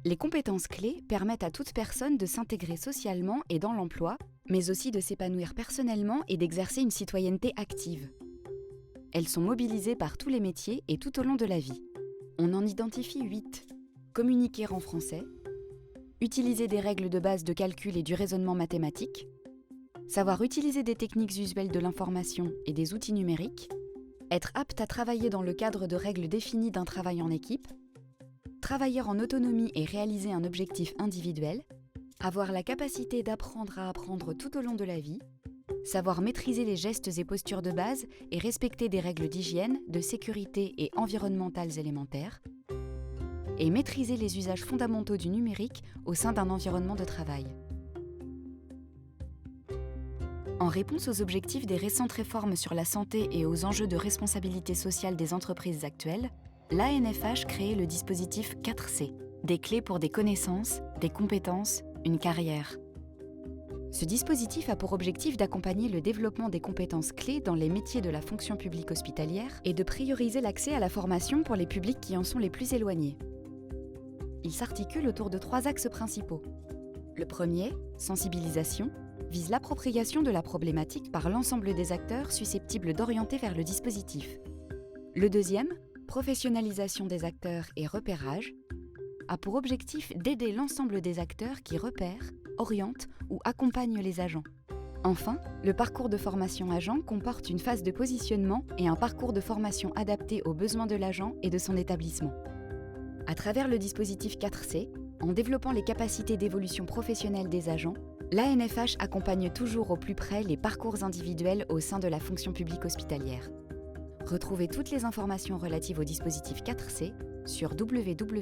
Les compétences clés permettent à toute personne de s'intégrer socialement et dans l'emploi, mais aussi de s'épanouir personnellement et d'exercer une citoyenneté active. Elles sont mobilisées par tous les métiers et tout au long de la vie. On en identifie 8. Communiquer en français, utiliser des règles de base de calcul et du raisonnement mathématique, savoir utiliser des techniques usuelles de l'information et des outils numériques, être apte à travailler dans le cadre de règles définies d'un travail en équipe, travailler en autonomie et réaliser un objectif individuel, avoir la capacité d'apprendre à apprendre tout au long de la vie, savoir maîtriser les gestes et postures de base et respecter des règles d'hygiène, de sécurité et environnementales élémentaires, et maîtriser les usages fondamentaux du numérique au sein d'un environnement de travail. En réponse aux objectifs des récentes réformes sur la santé et aux enjeux de responsabilité sociale des entreprises actuelles, l'ANFH crée le dispositif 4C, des clés pour des connaissances, des compétences, une carrière. Ce dispositif a pour objectif d'accompagner le développement des compétences clés dans les métiers de la fonction publique hospitalière et de prioriser l'accès à la formation pour les publics qui en sont les plus éloignés. Il s'articule autour de 3 axes principaux. Le premier, sensibilisation, vise l'appropriation de la problématique par l'ensemble des acteurs susceptibles d'orienter vers le dispositif. Le deuxième, professionnalisation des acteurs et repérage, a pour objectif d'aider l'ensemble des acteurs qui repèrent, orientent ou accompagnent les agents. Enfin, le parcours de formation agent comporte une phase de positionnement et un parcours de formation adapté aux besoins de l'agent et de son établissement. À travers le dispositif 4C, en développant les capacités d'évolution professionnelle des agents, l'ANFH accompagne toujours au plus près les parcours individuels au sein de la fonction publique hospitalière. Retrouvez toutes les informations relatives au dispositif 4C sur www.anfh.fr.